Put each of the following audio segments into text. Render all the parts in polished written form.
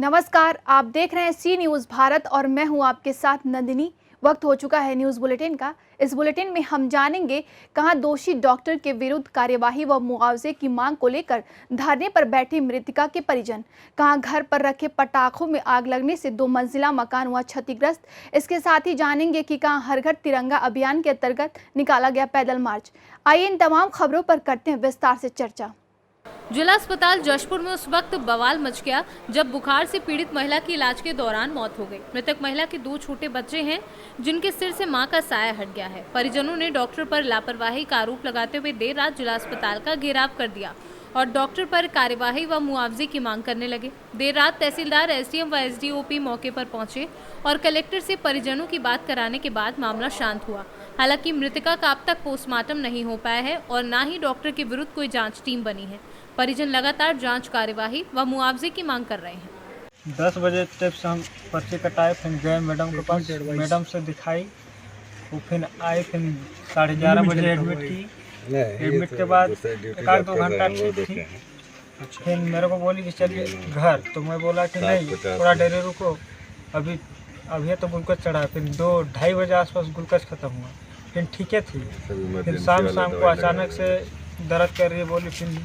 नमस्कार, आप देख रहे हैं सी न्यूज़ भारत और मैं हूं आपके साथ नंदिनी। वक्त हो चुका है न्यूज़ बुलेटिन का। इस बुलेटिन में हम जानेंगे कहां दोषी डॉक्टर के विरुद्ध कार्यवाही व मुआवजे की मांग को लेकर धरने पर बैठे मृतका के परिजन, कहां घर पर रखे पटाखों में आग लगने से 2 मंजिला मकान हुआ क्षतिग्रस्त। इसके साथ ही जानेंगे कि कहां हर घर तिरंगा अभियान के अंतर्गत निकाला गया पैदल मार्च। आइए इन तमाम खबरों पर करते हैं विस्तार से चर्चा। जिला अस्पताल जशपुर में उस वक्त बवाल मच गया जब बुखार से पीड़ित महिला की इलाज के दौरान मौत हो गई। मृतक महिला के 2 छोटे बच्चे हैं जिनके सिर से मां का साया हट गया है। परिजनों ने डॉक्टर पर लापरवाही का आरोप लगाते हुए देर रात जिला अस्पताल का घेराव कर दिया और डॉक्टर पर कार्यवाही व मुआवजे की मांग करने लगे। देर रात तहसीलदार, एसडीएम व एसडीओपी मौके पर पहुंचे और कलेक्टर से परिजनों की बात कराने के बाद मामला शांत हुआ। हालांकि मृतका का अब तक पोस्टमार्टम नहीं हो पाया है और न ही डॉक्टर के विरुद्ध कोई जांच टीम बनी है। परिजन लगातार जांच कार्यवाही व मुआवजे की मांग कर रहे हैं। 10 बजे तक से हम पर्ची कटाए, फिर गए मैडम के पास, मैडम से दिखाई, वो फिर आए, फिर 11:30 बजे एडमिट की। एडमिट के बाद 1-2 घंटा ठीक थी। फिर मेरे को बोली कि चलिए घर, तो मैं बोला कि नहीं, थोड़ा देर रुको, अभी तो ग्लूकोज चढ़ा। फिर 2-2:30 बजे आसपास ग्लूकोज खत्म हुआ, फिर ठीक थी। फिर शाम को अचानक से दर्द कर रही है बोली। फिर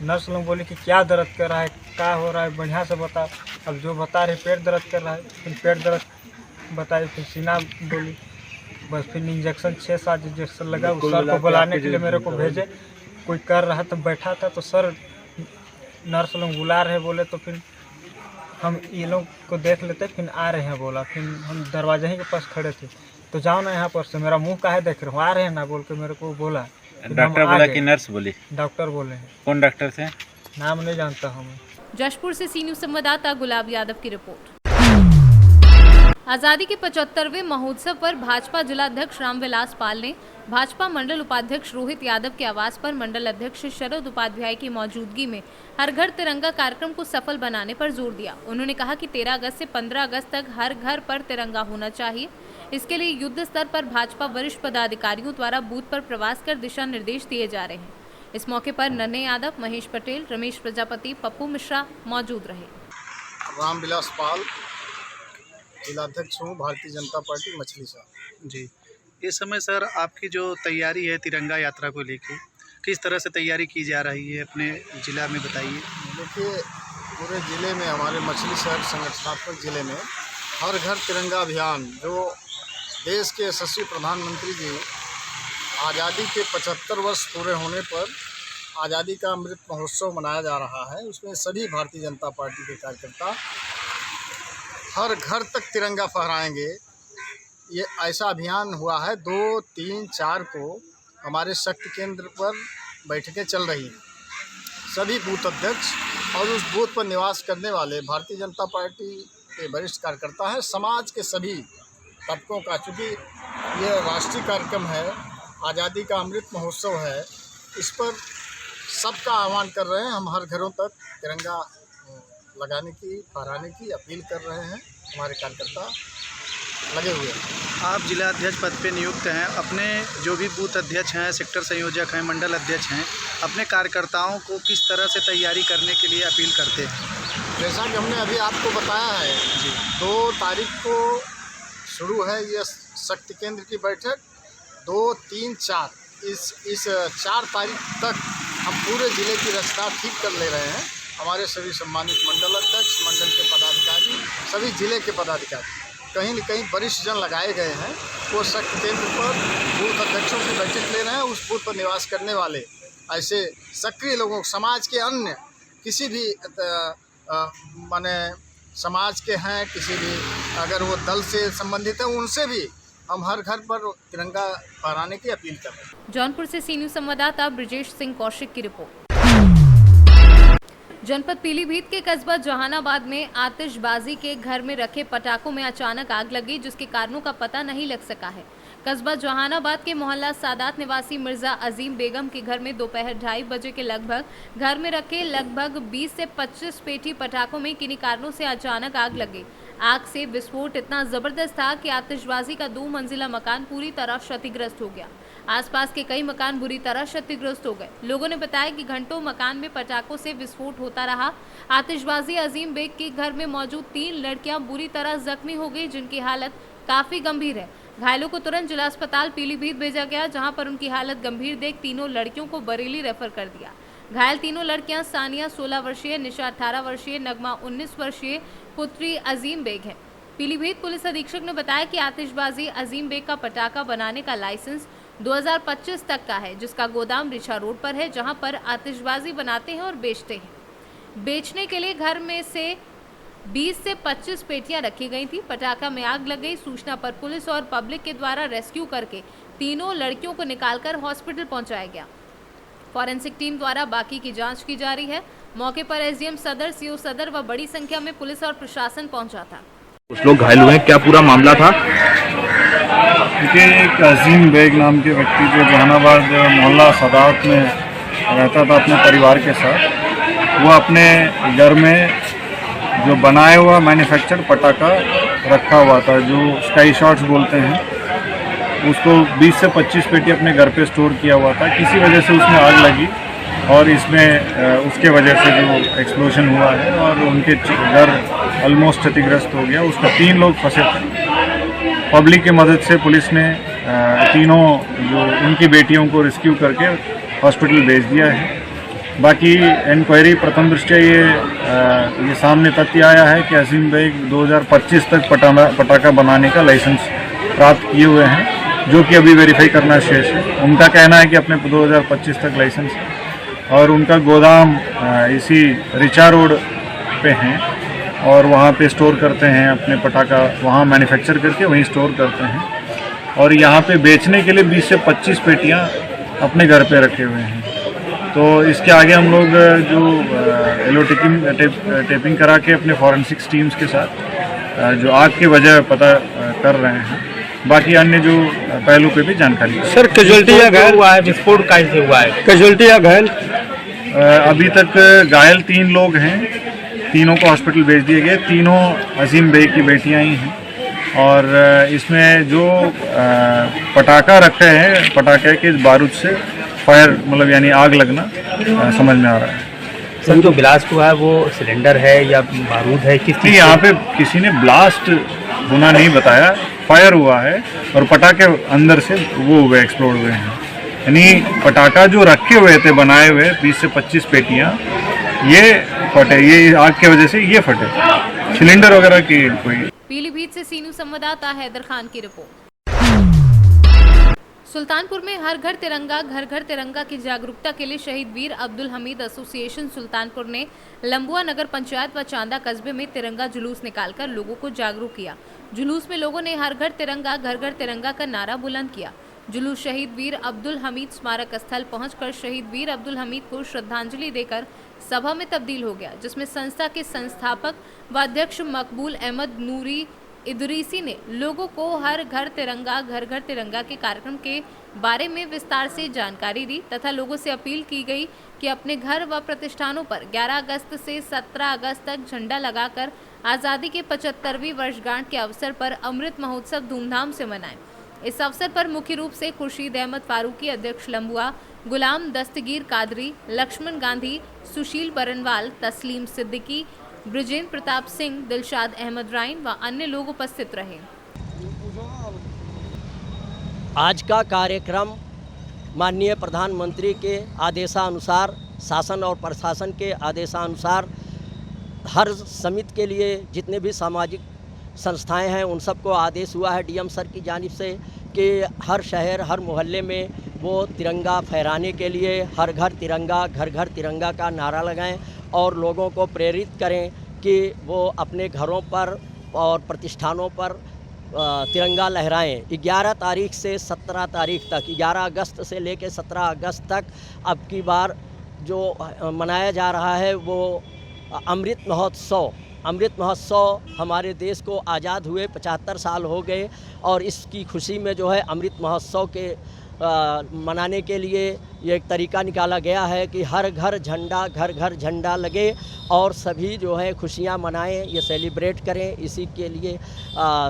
नर्स लोग बोली कि क्या दर्द कर रहा है, क्या हो रहा है, बढ़िया से बता। अब जो बता रहे पेट दर्द कर रहा है, फिर पेट दर्द बताई। फिर सीना बोली, बस फिर इंजेक्शन 6-7 इंजेक्शन लगा। उस सर को बुलाने के लिए मेरे को भेजे, कोई कर रहा था, बैठा था, तो सर नर्स लोग बुला रहे बोले, तो फिर हम ये लोग को देख लेते, फिर आ रहे हैं बोला। फिर हम दरवाजे ही के पास खड़े थे, तो जाओ ना यहाँ पर से, मेरा मुँह काहे देख रहे हो, आ रहे हैं ना बोल के मेरे को बोला। डॉक्टर बोला कि नर्स बोली? डॉक्टर बोले हैं। कौन डॉक्टर थे? नाम नहीं जानता हूँ। जशपुर से सी न्यूज़ संवाददाता गुलाब यादव की रिपोर्ट। आजादी के 75वें महोत्सव पर भाजपा जिला अध्यक्ष रामविलास पाल ने भाजपा मंडल उपाध्यक्ष रोहित यादव के आवास पर मंडल अध्यक्ष शरद उपाध्याय की मौजूदगी में हर घर तिरंगा कार्यक्रम को सफल बनाने पर जोर दिया। उन्होंने कहा कि 13 अगस्त से 15 अगस्त तक हर घर पर तिरंगा होना चाहिए। इसके लिए युद्ध स्तर पर भाजपा वरिष्ठ पदाधिकारियों द्वारा बूथ पर प्रवास कर दिशा निर्देश दिए जा रहे हैं। इस मौके पर नन्हे यादव, महेश पटेल, रमेश प्रजापति, पप्पू मिश्रा मौजूद रहे। रामविलास पाल, जिलाध्यक्ष हूँ, भारतीय जनता पार्टी मछलीशहर। जी, इस समय सर आपकी जो तैयारी है तिरंगा यात्रा को लेकर, किस तरह से तैयारी की जा रही है अपने ज़िला में, बताइए। देखिए, पूरे ज़िले में, हमारे मछलीशहर संगठनात्मक ज़िले में हर घर तिरंगा अभियान, जो देश के यशस्वी प्रधानमंत्री जी आज़ादी के 75 वर्ष पूरे होने पर आज़ादी का अमृत महोत्सव मनाया जा रहा है, उसमें सभी भारतीय जनता पार्टी के कार्यकर्ता हर घर तक तिरंगा फहराएंगे। ये ऐसा अभियान हुआ है। 2, 3, 4 को हमारे शक्ति केंद्र पर बैठकें चल रही हैं। सभी बूथ अध्यक्ष और उस बूथ पर निवास करने वाले भारतीय जनता पार्टी के वरिष्ठ कार्यकर्ता हैं। समाज के सभी तबकों का, चूँकि ये राष्ट्रीय कार्यक्रम है, आज़ादी का अमृत महोत्सव है, इस पर सबका आह्वान कर रहे हैं। हम हर घरों तक तिरंगा लगाने की, फहराने की अपील कर रहे हैं। हमारे कार्यकर्ता लगे हुए हैं। आप जिला अध्यक्ष पद पे नियुक्त हैं, अपने जो भी बूथ अध्यक्ष हैं, सेक्टर संयोजक हैं, मंडल अध्यक्ष हैं, अपने कार्यकर्ताओं को किस तरह से तैयारी करने के लिए अपील करते हैं? जैसा कि हमने अभी आपको बताया है जी, 2 तारीख को शुरू है ये शक्ति केंद्र की बैठक। 2, 3, 4 इस 4 तारीख तक हम पूरे ज़िले की रफ्तार ठीक कर ले रहे हैं। हमारे सभी सम्मानित मंडल अध्यक्ष, मंडल के पदाधिकारी, सभी ज़िले के पदाधिकारी, कहीं न कहीं वरिष्ठ जन लगाए गए हैं। वो शक्ति केंद्र पर बूथ अध्यक्षों की बैठक ले रहे हैं। उस बूथ पर निवास करने वाले ऐसे सक्रिय लोगों, समाज के अन्य किसी भी माने समाज के हैं, किसी भी अगर वो दल से संबंधित है, उनसे भी हम हर घर पर तिरंगा फहराने की अपील कर रहे हैं। जौनपुर से सी न्यूज़ संवाददाता ब्रिजेश सिंह कौशिक की रिपोर्ट। जनपद पीलीभीत के कस्बा जहानाबाद में आतिशबाजी के घर में रखे पटाखों में अचानक आग लगी, जिसके कारणों का पता नहीं लग सका है। कस्बा जहानाबाद के मोहल्ला सादात निवासी मिर्जा अजीम बेगम के घर में दोपहर 2:30 बजे के लगभग घर में रखे लगभग 20 से 25 पेटी पटाखों में किन्हीं कारणों से अचानक आग लगी। आग से विस्फोट इतना जबरदस्त था कि आतिशबाजी का 2 मंजिला मकान पूरी तरह क्षतिग्रस्त हो गया। आसपास के कई मकान बुरी तरह क्षतिग्रस्त हो गए। लोगों ने बताया कि घंटों मकान में पटाखों से विस्फोट होता रहा। आतिशबाजी अजीम बेग के घर में मौजूद 3 लड़कियां बुरी तरह जख्मी हो गई, जिनकी हालत काफी गंभीर है। घायलों को तुरंत जिला अस्पताल पीलीभीत भेजा गया, जहां पर उनकी हालत गंभीर देख तीनों लड़कियों को बरेली रेफर कर दिया। घायल तीनों लड़कियां सानिया 16 वर्षीय, निशा 18 वर्षीय, नगमा 19 वर्षीय, पुत्री अजीम बेग है। पीलीभीत पुलिस अधीक्षक ने बताया कि आतिशबाजी अजीम बेग का पटाखा बनाने का लाइसेंस 2025 तक का है, जिसका गोदाम रिछा रोड पर है, जहां पर आतिशबाजी बनाते हैं और बेचते हैं। बेचने के लिए घर में से 20 से 25 पेटियां रखी गई थी। पटाखा में आग लग गई। सूचना पर पुलिस और पब्लिक के द्वारा रेस्क्यू करके तीनों लड़कियों को निकालकर हॉस्पिटल पहुंचाया गया। फॉरेंसिक टीम द्वारा बाकी की जांच की जा रही है। मौके पर एसडीएम सदर, सीओ सदर व बड़ी संख्या में पुलिस और प्रशासन पहुंचा था। कुछ लोग घायल हुए हैं, क्या पूरा मामला था? देखिए, एक अजीम बेग नाम के व्यक्ति जो जहानाबाद मोहल्ला सदात में रहता था अपने परिवार के साथ, वो अपने घर में जो बनाया हुआ मैन्युफैक्चर्ड पटाखा रखा हुआ था, जो स्काई शॉट्स बोलते हैं, उसको 20 से 25 पेटी अपने घर पे स्टोर किया हुआ था। किसी वजह से उसमें आग लगी और इसमें उसके वजह से जो एक्सप्लोजन हुआ है और उनके घर ऑलमोस्ट क्षतिग्रस्त हो गया। उसमें 3 लोग फंसे थे। पब्लिक की मदद से पुलिस ने तीनों जो उनकी बेटियों को रेस्क्यू करके हॉस्पिटल भेज दिया है। बाकी इंक्वायरी प्रथम दृष्टया ये सामने तथ्य आया है कि अजीम बेग 2025 तक पटाखा बनाने का लाइसेंस प्राप्त किए हुए हैं, जो कि अभी वेरीफाई करना शेष है। उनका कहना है कि अपने 2025 तक लाइसेंस है और उनका गोदाम इसी रिचा रोड पे हैं और वहाँ पे स्टोर करते हैं अपने पटाखा, वहाँ मैन्युफैक्चर करके वहीं स्टोर करते हैं और यहाँ पे बेचने के लिए 20 से 25 पेटियाँ अपने घर पे रखे हुए हैं। तो इसके आगे हम लोग जो एलो टेपिंग करा के अपने फॉरेंसिक्स टीम्स के साथ जो आग की वजह पता कर रहे हैं। बाकी अन्य जो पहलू पे भी जानकारी है। सर, कैजुअल्टी या घायल हुआ है? विस्फोट कैसे हुआ है? कैजुअल्टी या घायल? अभी तक घायल 3 लोग हैं, तीनों को हॉस्पिटल भेज दिए गए। तीनों अजीम बेग की बेटियां ही हैं और इसमें जो पटाखा रखे हैं, पटाखे के बारूद से फायर मतलब यानी आग लगना समझ में आ रहा है। सर, जो ब्लास्ट हुआ है वो सिलेंडर है या बारूद है? किस चीज़? यहाँ पे किसी ने ब्लास्ट होना नहीं बताया, फायर हुआ है और पटाखे अंदर से वो हुए, एक्सप्लोड हुए हैं। यानी पटाखा जो रखे हुए थे बनाए हुए 20 से 25 पेटियाँ, ये फटे, ये आग की वजह से ये फटे। सिलेंडर वगैरह की कोई। पीलीभीत से सीनू संवाददाता हैदर खान की रिपोर्ट। सुल्तानपुर में हर घर तिरंगा घर घर तिरंगा की जागरूकता के लिए शहीद वीर अब्दुल हमीद एसोसिएशन सुल्तानपुर ने लंबुआ नगर पंचायत व चांदा कस्बे में तिरंगा जुलूस निकालकर लोगों को जागरूक किया। जुलूस में लोगों ने हर घर तिरंगा का नारा बुलंद किया। जुलूस शहीद वीर अब्दुल हमीद स्मारक स्थल पहुंचकर शहीद वीर अब्दुल हमीद को श्रद्धांजलि देकर सभा में तब्दील हो गया, जिसमें संस्था के संस्थापक व अध्यक्ष मकबूल अहमद नूरी इदरीसी ने लोगों को हर घर तिरंगा के कार्यक्रम के बारे में विस्तार से जानकारी दी तथा लोगों से अपील की गई कि अपने घर व प्रतिष्ठानों पर 11 अगस्त से 17 अगस्त तक झंडा लगाकर आज़ादी के 75वीं वर्षगांठ के अवसर पर अमृत महोत्सव धूमधाम से मनाएं। इस अवसर पर मुख्य रूप से खुर्शीद अहमद फारूकी अध्यक्ष लंबुआ, गुलाम दस्तगीर कादरी, लक्ष्मण गांधी, सुशील बरनवाल, तस्लीम सिद्दीकी, ब्रिजेंद्र प्रताप सिंह, दिलशाद अहमद राइन व अन्य लोग उपस्थित रहे। आज का कार्यक्रम माननीय प्रधानमंत्री के आदेशानुसार, शासन और प्रशासन के आदेशानुसार हर समिति के लिए जितने भी सामाजिक संस्थाएं हैं उन सबको आदेश हुआ है डीएम सर की जानिब से कि हर शहर हर मोहल्ले में वो तिरंगा फहराने के लिए हर घर तिरंगा का नारा लगाएं और लोगों को प्रेरित करें कि वो अपने घरों पर और प्रतिष्ठानों पर तिरंगा लहराएं। 11 तारीख से 17 तारीख तक, 11 अगस्त से लेकर 17 अगस्त तक अब की बार जो मनाया जा रहा है वो अमृत महोत्सव हमारे देश को आज़ाद हुए 75 साल हो गए और इसकी खुशी में जो है अमृत महोत्सव के मनाने के लिए ये एक तरीका निकाला गया है कि हर घर झंडा लगे और सभी जो है खुशियाँ मनाएं, ये सेलिब्रेट करें। इसी के लिए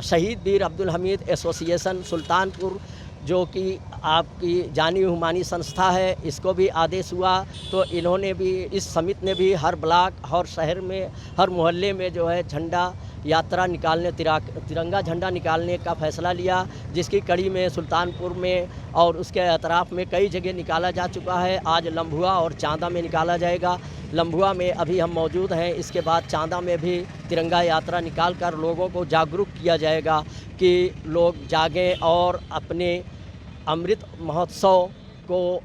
शहीद वीर अब्दुल हमीद एसोसिएशन सुल्तानपुर जो कि आपकी जानी हुमानी संस्था है, इसको भी आदेश हुआ तो इन्होंने भी, इस समिति ने भी हर ब्लॉक, हर शहर में, हर मोहल्ले में जो है झंडा यात्रा निकालने, तिरंगा झंडा निकालने का फैसला लिया, जिसकी कड़ी में सुल्तानपुर में और उसके अतराफ़ में कई जगह निकाला जा चुका है। आज लम्भुआ और चांदा में निकाला जाएगा। लम्भुआ में अभी हम मौजूद हैं, इसके बाद चांदा में भी तिरंगा यात्रा निकाल कर लोगों को जागरूक किया जाएगा कि लोग जागें और अपने अमृत महोत्सव को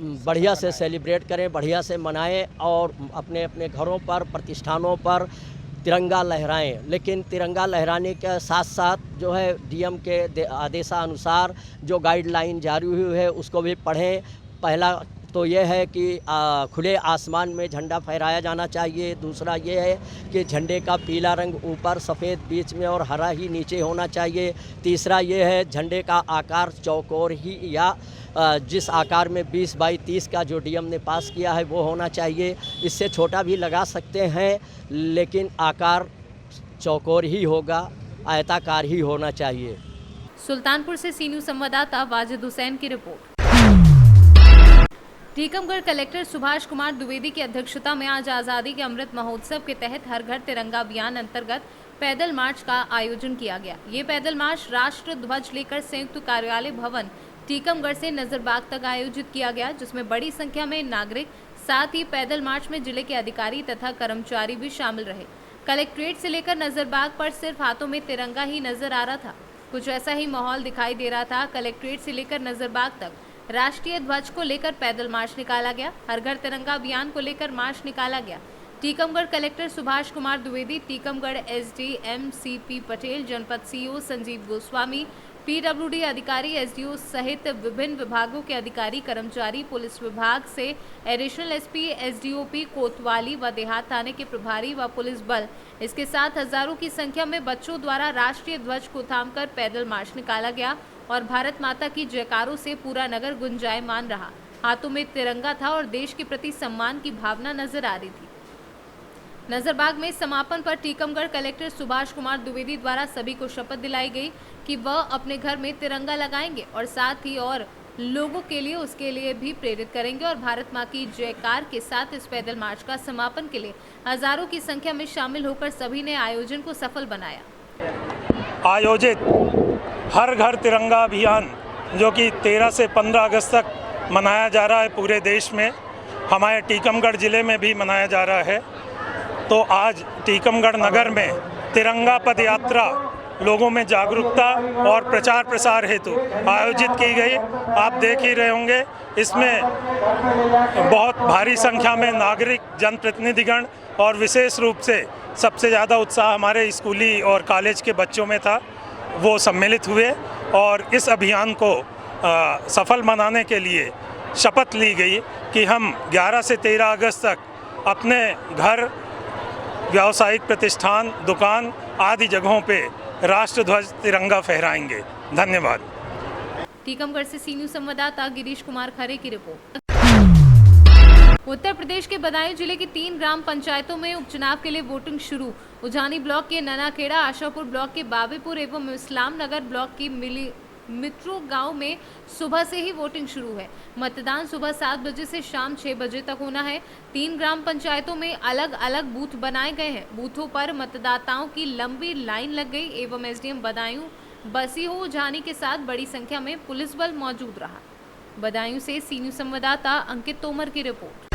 बढ़िया से सेलिब्रेट करें, बढ़िया से मनाएं और अपने अपने घरों पर, प्रतिष्ठानों पर तिरंगा लहराएं। लेकिन तिरंगा लहराने के साथ साथ जो है डीएम के आदेशानुसार जो गाइडलाइन जारी हुई है उसको भी पढ़ें। पहला तो ये है कि खुले आसमान में झंडा फहराया जाना चाहिए। दूसरा ये है कि झंडे का पीला रंग ऊपर, सफ़ेद बीच में और हरा ही नीचे होना चाहिए। तीसरा ये है झंडे का आकार चौकोर ही या जिस आकार में 20 बाई 30 का जो डीएम ने पास किया है वो होना चाहिए। इससे छोटा भी लगा सकते हैं लेकिन आकार चौकोर ही होगा, आयताकार ही होना चाहिए। सुल्तानपुर से सी न्यूज़ संवाददाता वाजिद हुसैन की रिपोर्ट। टीकमगढ़ कलेक्टर सुभाष कुमार द्विवेदी की अध्यक्षता में आज आज़ादी के अमृत महोत्सव के तहत हर घर तिरंगा अभियान अंतर्गत पैदल मार्च का आयोजन किया गया। ये पैदल मार्च राष्ट्र ध्वज लेकर संयुक्त कार्यालय भवन टीकमगढ़ से नजरबाग तक आयोजित किया गया, जिसमें बड़ी संख्या में नागरिक, साथ ही पैदल मार्च में जिले के अधिकारी तथा कर्मचारी भी शामिल रहे। कलेक्ट्रेट से लेकर नजरबाग पर सिर्फ हाथों में तिरंगा ही नजर आ रहा था। कुछ ऐसा ही माहौल दिखाई दे रहा था। कलेक्ट्रेट से लेकर नजरबाग तक राष्ट्रीय ध्वज को लेकर पैदल मार्च निकाला गया। हर घर तिरंगा अभियान को लेकर मार्च निकाला गया। Tikamgarh collector Subhash Kumar Dwivedi, Tikamgarh SDM CP Patel, जनपद सीईओ संजीव गोस्वामी, पीडब्ल्यूडी अधिकारी, एसडीओ सहित विभिन्न विभागों के अधिकारी, कर्मचारी, पुलिस विभाग से एडिशनल एसपी, एसडीओपी कोतवाली व देहात थाने के प्रभारी व पुलिस बल, इसके साथ हजारों की संख्या में बच्चों द्वारा राष्ट्रीय ध्वज को थामकर पैदल मार्च निकाला गया और भारत माता की जयकारों से पूरा नगर गुंजायमान रहा। हाथों में तिरंगा था और देश के प्रति सम्मान की भावना नजर आ रही थी। नजरबाग में समापन पर टीकमगढ़ कलेक्टर सुभाष कुमार द्विवेदी द्वारा सभी को शपथ दिलाई गई कि वह अपने घर में तिरंगा लगाएंगे और साथ ही और लोगों के लिए उसके लिए भी प्रेरित करेंगे और भारत माँ की जयकार के साथ इस पैदल मार्च का समापन के लिए हजारों की संख्या में शामिल होकर सभी ने आयोजन को सफल बनाया। आयोजित हर घर तिरंगा अभियान जो कि 13 से 15 अगस्त तक मनाया जा रहा है पूरे देश में, हमारे टीकमगढ़ ज़िले में भी मनाया जा रहा है। तो आज टीकमगढ़ नगर में तिरंगा पद यात्रा लोगों में जागरूकता और प्रचार प्रसार हेतु आयोजित की गई। आप देख ही रहे होंगे, इसमें बहुत भारी संख्या में नागरिक, जनप्रतिनिधिगण और विशेष रूप से सबसे ज़्यादा उत्साह हमारे स्कूली और कॉलेज के बच्चों में था, वो सम्मिलित हुए और इस अभियान को सफल बनाने के लिए शपथ ली गई कि हम 11 से 13 अगस्त तक अपने घर, व्यावसायिक प्रतिष्ठान, दुकान आदि जगहों पे राष्ट्रध्वज तिरंगा फहराएंगे। धन्यवाद। टीकमगढ़ से सी न्यूज़ संवाददाता गिरीश कुमार खरे की रिपोर्ट। उत्तर प्रदेश के बदायूं जिले की 3 ग्राम पंचायतों में उपचुनाव के लिए वोटिंग शुरू। उजानी ब्लॉक के ननाखेड़ा, आशापुर ब्लॉक के बाबेपुर एवं इस्लाम नगर ब्लॉक की मित्रो गांव में सुबह से ही वोटिंग शुरू है। मतदान सुबह 7 बजे से शाम 6 बजे तक होना है। 3 ग्राम पंचायतों में अलग अलग बूथ बनाए गए हैं। बूथों पर मतदाताओं की लंबी लाइन लग गई एवं एसडीएम बदायूं बसीहो उजानी के साथ बड़ी संख्या में पुलिस बल मौजूद रहा। बदायूं से सी न्यूज़ संवाददाता अंकित तोमर की रिपोर्ट।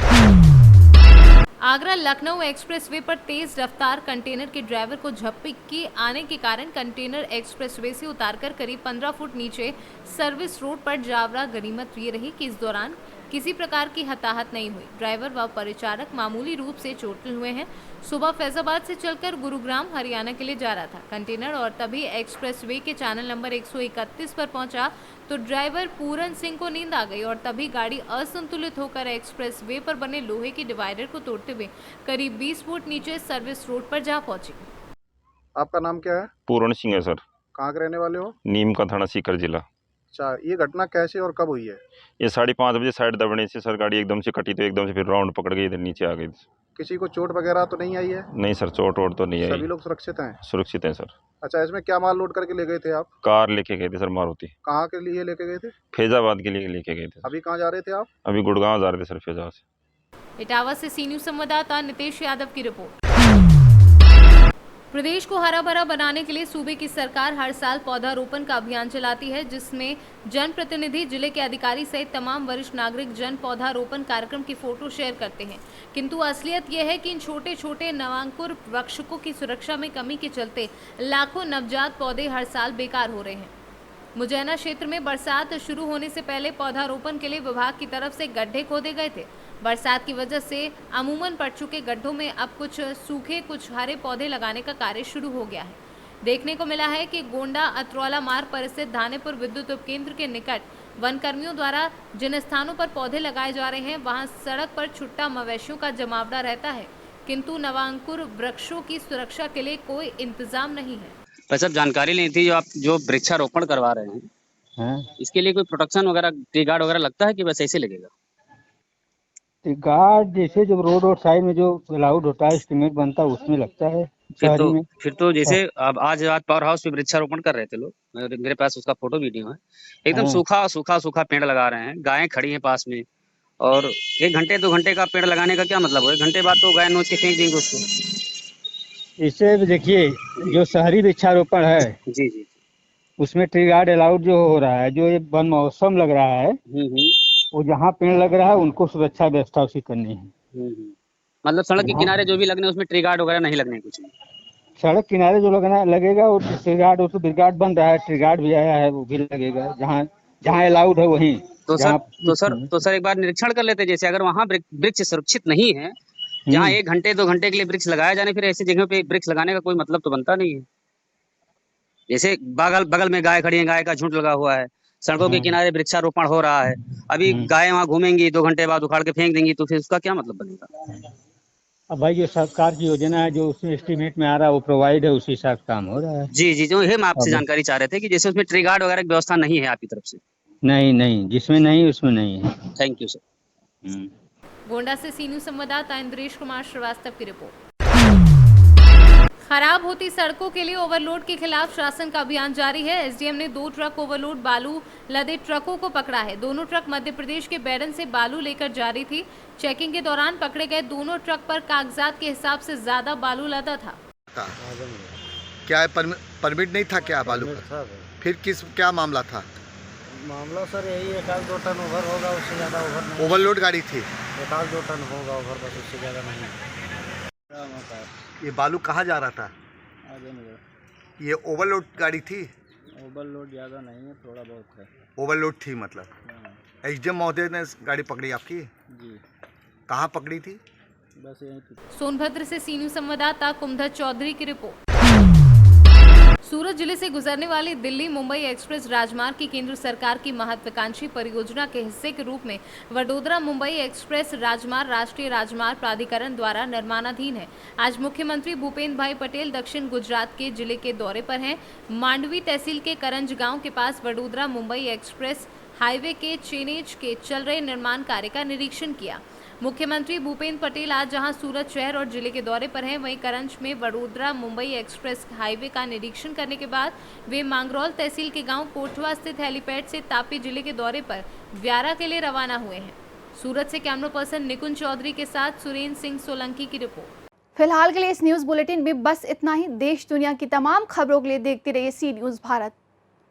आगरा लखनऊ एक्सप्रेसवे पर तेज रफ्तार कंटेनर के ड्राइवर को झपकी आने के कारण कंटेनर एक्सप्रेसवे से उतारकर करीब 15 फुट नीचे सर्विस रोड पर जावरा। गनीमत ये रही कि इस दौरान किसी प्रकार की हताहत नहीं हुई। ड्राइवर व परिचारक मामूली रूप से चोटिल हुए हैं। सुबह फैजाबाद से चलकर गुरुग्राम हरियाणा के लिए जा रहा था कंटेनर और तभी एक्सप्रेसवे के चैनल नंबर 131 पर पहुंचा तो ड्राइवर पूरन सिंह को नींद आ गई और तभी गाड़ी असंतुलित होकर एक्सप्रेसवे पर बने लोहे के डिवाइडर को तोड़ते हुए करीब 20 फुट नीचे सर्विस रोड पर जा पहुंची। आपका नाम क्या है? पूर्ण सिंह है सर। कहाँ के रहने वाले हो? नीम का थाना सीकर जिला। अच्छा, ये घटना कैसे और कब हुई है? ये 5:30 बजे साइड दबने से सर गाड़ी एकदम से कटी तो एकदम से फिर राउंड पकड़ गई, इधर नीचे आ गई। किसी को चोट वगैरह तो नहीं आई है? नहीं सर, चोट वोट तो नहीं आई। सभी लोग सुरक्षित हैं? सुरक्षित हैं सर। अच्छा, इसमें क्या माल लोड करके ले गए थे आप? कार लेके गए थे सर, मारुति। कहाँ के लिए लेके गए थे? फैजाबाद के लिए लेके गए थे। अभी कहाँ जा रहे थे आप? अभी गुड़गांव जा रहे थे सर, फैजाबाद से। इटावा से सी न्यूज संवाददाता नितेश यादव की रिपोर्ट। प्रदेश को हरा भरा बनाने के लिए सूबे की सरकार हर साल पौधारोपण का अभियान चलाती है, जिसमें जनप्रतिनिधि, जिले के अधिकारी सहित तमाम वरिष्ठ नागरिक जन पौधारोपण कार्यक्रम की फोटो शेयर करते हैं। किंतु असलियत यह है कि इन छोटे छोटे नवांकुर वृक्षों की सुरक्षा में कमी के चलते लाखों नवजात पौधे हर साल बेकार हो रहे हैं। मुजैना क्षेत्र में बरसात शुरू होने से पहले पौधारोपण के लिए विभाग की तरफ से गड्ढे खोदे गए थे। बरसात की वजह से अमूमन पड़ चुके गड्ढों में अब कुछ सूखे कुछ हरे पौधे लगाने का कार्य शुरू हो गया है। देखने को मिला है कि गोंडा अतरौला मार्ग पर स्थित धानेपुर विद्युत उपकेंद्र के निकट वन कर्मियों द्वारा जिन स्थानों पर पौधे लगाए जा रहे हैं, वहां सड़क पर छुट्टा मवेशियों का जमावड़ा रहता है, किंतु नवांकुर वृक्षों की सुरक्षा के लिए कोई इंतजाम नहीं है। तो सर जानकारी नहीं थी, जो आप जो वृक्षारोपण करवा रहे हैं इसके लिए कोई प्रोटेक्शन वगैरह, टी गार्ड वगैरह लगता है कि बस ऐसे लगेगा? टी गार्ड जैसे जो रोड साइड में जो अलाउड होता है, एस्टीमेट बनता है, उसमें लगता है। फिर तो जैसे अब आज पावर हाउस पे वृक्षारोपण कर रहे थे लोग, मेरे पास उसका फोटो वीडियो है, एकदम सूखा पेड़ लगा रहे हैं, गायें खड़ी हैं पास में, और 1 घंटे 2 घंटे का पेड़ लगाने का क्या मतलब है? 1 घंटे बाद तो गाय नोच के फेंक देंगे उसको। इससे देखिए, जो शहरी वृक्षारोपण है जी जी, उसमें ट्री गार्ड अलाउड जो हो रहा है, जो ये वन मौसम लग रहा है, वो जहाँ पेड़ लग रहा है उनको सुरक्षा व्यवस्था उसी करनी है। मतलब सड़क के किनारे जो भी लगने उसमें ट्री गार्ड वगैरह नहीं लगने कुछ नहीं? सड़क किनारे जो लगेगा वो ट्री गार्ड, वो तो ब्रिगार्ड बन रहा है, ट्री गार्ड भी आया है, वो भी लगेगा जहाँ अलाउड है वहीं। तो सर एक बार निरीक्षण कर लेते, जैसे अगर वहाँ वृक्ष सुरक्षित नहीं है, जहाँ 1 घंटे 2 घंटे के लिए वृक्ष लगाया जाने, फिर ऐसी जगह पे वृक्ष लगाने का कोई मतलब तो बनता नहीं है। जैसे बगल में गाय खड़ी है, गाय का झुंड लगा हुआ है, सड़कों के किनारे वृक्षारोपण हो रहा है, अभी गाय वहाँ घूमेंगी, 2 घंटे बाद उखाड़ के फेंक देंगी, तो फिर उसका क्या मतलब बनेगा? अब भाई जो सरकार की योजना है, जो उसमें एस्टीमेट में आ रहा है, वो प्रोवाइड है, उसी हिसाब काम हो रहा है। जी जी, जो हम आपसे जानकारी चाह रहे थे कि जैसे उसमें ट्री गार्ड वगैरह की व्यवस्था नहीं है आपकी तरफ से? नहीं, जिसमें नहीं उसमें नहीं है। Thank you sir. गोंडा से सी न्यूज संवाददाता इंद्रेश कुमार श्रीवास्तव की रिपोर्ट। खराब होती सड़कों के लिए ओवरलोड के खिलाफ शासन का अभियान जारी है। एसडीएम ने 2 ट्रक ओवरलोड बालू लदे ट्रकों को पकड़ा है। दोनों ट्रक मध्य प्रदेश के बैरन से बालू लेकर जा रही थी। चेकिंग के दौरान पकड़े गए दोनों ट्रक पर कागजात के हिसाब से ज्यादा बालू लदा था। क्या परमिट नहीं था क्या बालू का? फिर क्या मामला था? मामला सर यही 1-2 टन ओवर होगा, उससे ज़्यादा ओवर नहीं। ओवरलोड गाड़ी थी? 1-2 टन होगा ओवर, बस उससे ज़्यादा नहीं। ये बालू कहाँ जा रहा था? ये ओवरलोड गाड़ी थी? ओवरलोड ज़्यादा नहीं है, थोड़ा बहुत है। ओवरलोड थी मतलब? एसडीएम महोदय ने गाड़ी पकड़ी आपकी? जी। कहाँ पकड़ी थी? बस यहीं थी। सोनभद्र से सी न्यूज संवाददाता कुमधर चौधरी की रिपोर्ट। सूरत जिले से गुजरने वाली दिल्ली मुंबई एक्सप्रेस राजमार्ग की केंद्र सरकार की महत्वाकांक्षी परियोजना के हिस्से के रूप में वडोदरा मुंबई एक्सप्रेस राजमार्ग राष्ट्रीय राजमार्ग प्राधिकरण द्वारा निर्माणाधीन है। आज मुख्यमंत्री भूपेंद्र भाई पटेल दक्षिण गुजरात के जिले के दौरे पर हैं। मांडवी तहसील के करंज गांव के पास वडोदरा मुंबई एक्सप्रेस हाईवे के चेनेज के चल रहे निर्माण कार्य का निरीक्षण किया। मुख्यमंत्री भूपेंद्र पटेल आज जहां सूरत शहर और जिले के दौरे पर हैं, वहीं करंज में वडोदरा मुंबई एक्सप्रेस हाईवे का निरीक्षण करने के बाद वे मांगरौल तहसील के गांव कोठवा स्थित हेलीपैड से तापी जिले के दौरे पर व्यारा के लिए रवाना हुए हैं। सूरत से कैमरा पर्सन निकुंज चौधरी के साथ सुरेंद्र सिंह सोलंकी की रिपोर्ट। फिलहाल के लिए इस न्यूज बुलेटिन में बस इतना ही। देश दुनिया की तमाम खबरों के लिए देखते रहिए सी न्यूज भारत।